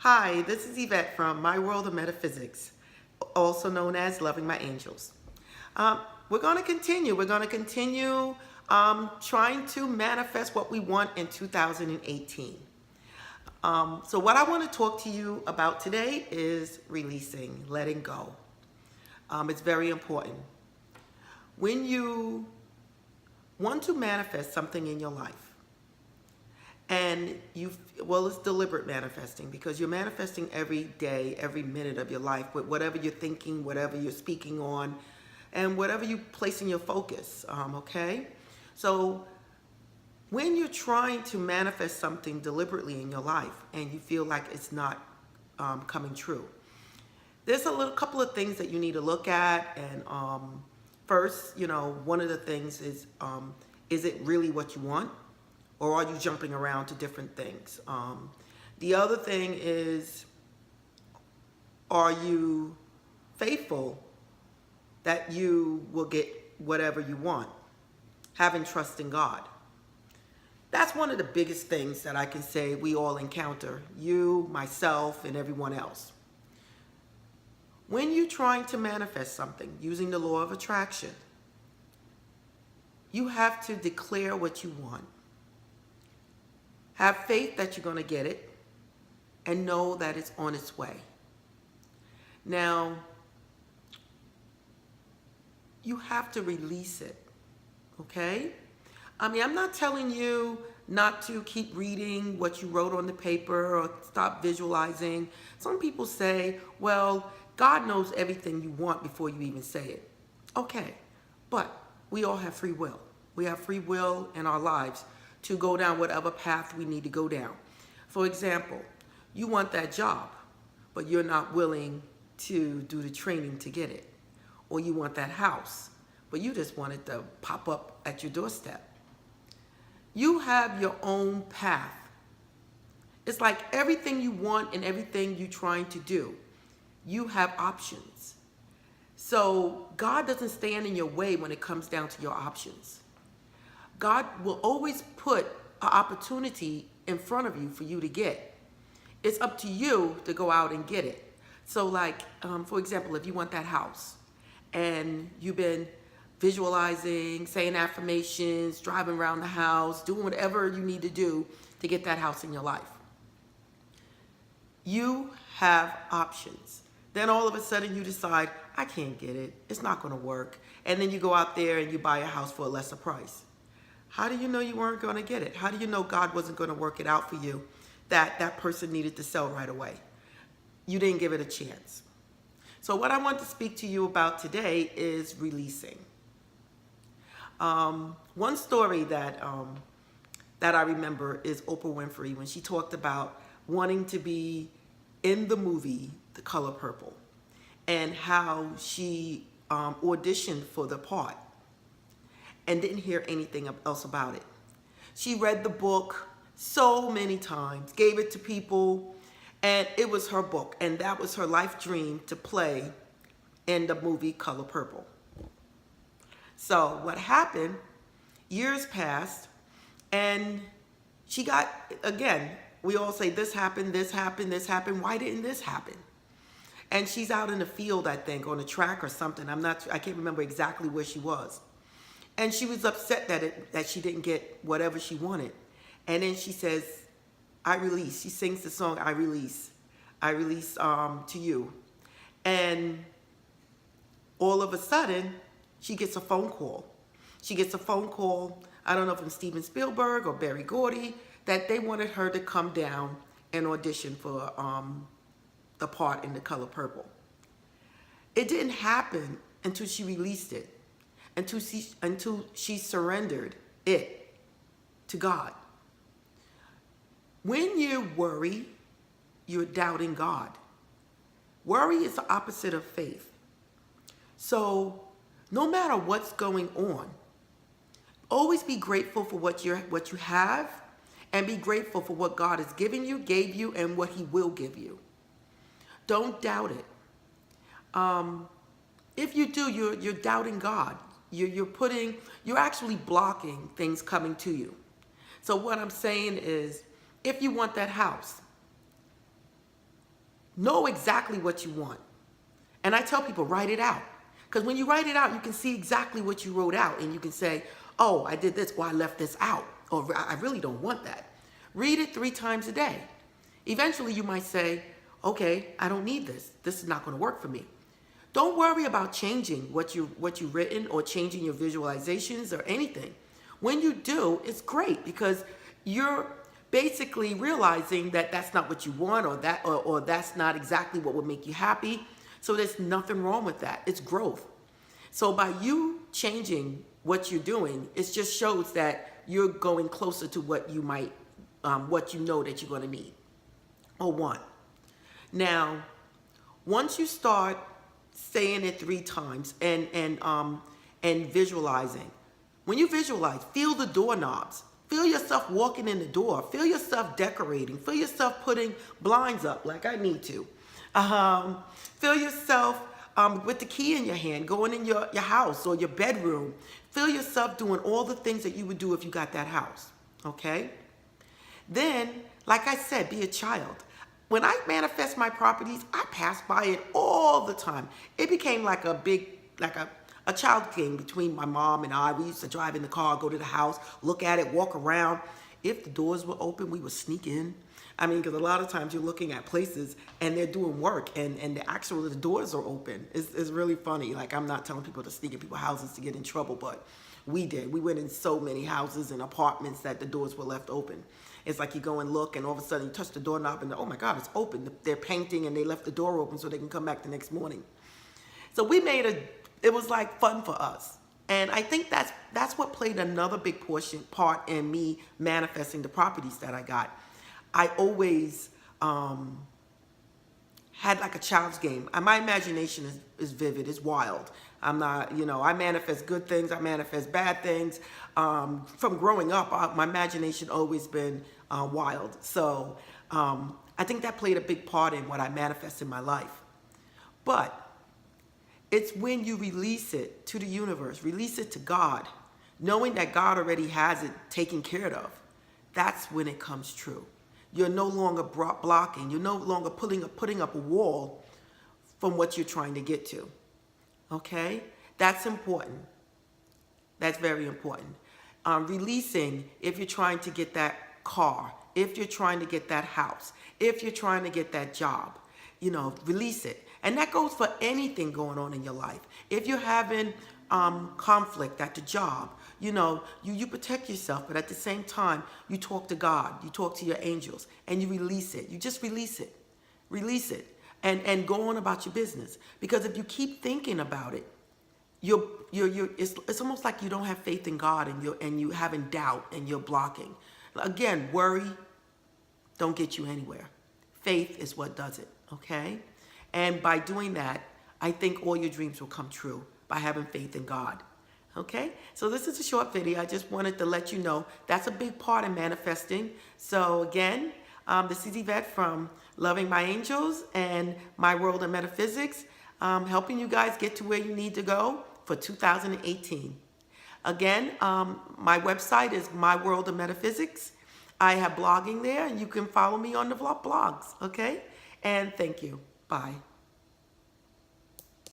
Hi, this is Yvette from My World of Metaphysics, also known as Loving My Angels. We're going to continue. We're going to continue trying to manifest what we want in 2018. So what I want to talk to you about today is releasing, letting go. It's very important. When you want to manifest something in your life, and it's deliberate manifesting because you're manifesting every day, every minute of your life with whatever you're thinking, whatever you're speaking on, and whatever you place in your focus, okay? So when you're trying to manifest something deliberately in your life and you feel like it's not coming true, there's a couple of things that you need to look at. And first, one of the things is it really what you want? Or are you jumping around to different things? The other thing is, are you faithful that you will get whatever you want? Having trust in God. That's one of the biggest things that I can say we all encounter, you, myself, and everyone else. When you're trying to manifest something using the law of attraction, you have to declare what you want. Have faith that you're going to get it and know that it's on its way. Now, you have to release it, okay? I'm not telling you not to keep reading what you wrote on the paper or stop visualizing. Some people say, well, God knows everything you want before you even say it. Okay, but we all have free will. We have free will in our lives to go down whatever path we need to go down. For example, you want that job, but you're not willing to do the training to get it. Or you want that house, but you just want it to pop up at your doorstep. You have your own path. It's like everything you want and everything you're trying to do, you have options. So God doesn't stand in your way when it comes down to your options. God will always put an opportunity in front of you for you to get. It's up to you to go out and get it. So for example, if you want that house and you've been visualizing, saying affirmations, driving around the house, doing whatever you need to do to get that house in your life, you have options. Then all of a sudden you decide, I can't get it. It's not going to work. And then you go out there and you buy a house for a lesser price. How do you know you weren't going to get it? How do you know God wasn't going to work it out for you, that person needed to sell right away? You didn't give it a chance. So what I want to speak to you about today is releasing. One story that I remember is Oprah Winfrey when she talked about wanting to be in the movie The Color Purple and how she auditioned for the part and didn't hear anything else about it. She read the book so many times, gave it to people, and it was her book, and that was her life dream to play in the movie Color Purple. So what happened, years passed, and she got, again, we all say this happened, this happened, this happened. Why didn't this happen? And she's out in the field, I think, on a track or something. I can't remember exactly where she was. And she was upset that she didn't get whatever she wanted. And then she says, I release. She sings the song, I release. I release to you. And all of a sudden, she gets a phone call. She gets a phone call, I don't know, from Steven Spielberg or Berry Gordy, that they wanted her to come down and audition for the part in The Color Purple. It didn't happen until she released it, until she surrendered it to God. When you worry, you're doubting God. Worry is the opposite of faith. So no matter what's going on, always be grateful for what you have, and be grateful for what God has given you, gave you, and what He will give you. Don't doubt it. If you do, you're doubting God. You're actually blocking things coming to you. So what I'm saying is, if you want that house, know exactly what you want. And I tell people, write it out. Because when you write it out, you can see exactly what you wrote out. And you can say, oh, I did this, or I left this out. Or I really don't want that. Read it 3 times a day. Eventually, you might say, okay, I don't need this. This is not going to work for me. Don't worry about changing what you've written or changing your visualizations or anything. When you do, it's great because you're basically realizing that that's not what you want, or that's not exactly what would make you happy. So there's nothing wrong with that. It's growth. So by you changing what you're doing, it just shows that you're going closer to what you might, what you know that you're going to need or want. Now, once you start saying it 3 times and visualizing, when you visualize, feel the doorknobs. Feel yourself walking in the door. Feel yourself decorating. Feel yourself putting blinds up like I need to. Feel yourself with the key in your hand, going in your house or your bedroom. Feel yourself doing all the things that you would do if you got that house, okay? Then, like I said, be a child. When I manifest my properties, I pass by it all the time. It became like a child game between my mom and I. We used to drive in the car, go to the house, look at it, walk around. If the doors were open, we would sneak in. I mean, because a lot of times you're looking at places and they're doing work and the doors are open. It's really funny. Like, I'm not telling people to sneak in people's houses to get in trouble, but we did. We went in so many houses and apartments that the doors were left open. It's like you go and look and all of a sudden you touch the doorknob and oh my God, it's open. They're painting and they left the door open so they can come back the next morning. So we it was like fun for us. And I think that's what played another big part in me manifesting the properties that I got. I always had like a child's game. My imagination is vivid, it's wild. I'm not, I manifest good things, I manifest bad things. From growing up, my imagination always been wild. So I think that played a big part in what I manifest in my life. But it's when you release it to the universe, release it to God, knowing that God already has it taken care of. That's when it comes true. You're no longer blocking. You're no longer putting up a wall from what you're trying to get to. Okay? That's important. That's very important. Releasing if you're trying to get that car, if you're trying to get that house, if you're trying to get that job, release it. And that goes for anything going on in your life. If you're having conflict at the job, you protect yourself, but at the same time, you talk to God, you talk to your angels, and you release it. You just release it. Release it. And go on about your business. Because if you keep thinking about it, it's almost like you don't have faith in God and you having doubt and you're blocking. Again, worry don't get you anywhere. Faith is what does it, okay? And by doing that, I think all your dreams will come true by having faith in God. Okay, so this is a short video. I just wanted to let you know that's a big part in manifesting. So again, this is Yvette from Loving My Angels and My World of Metaphysics, helping you guys get to where you need to go for 2018. Again, my website is My World of Metaphysics. I have blogging there, and you can follow me on the blogs, okay? And thank you. Bye.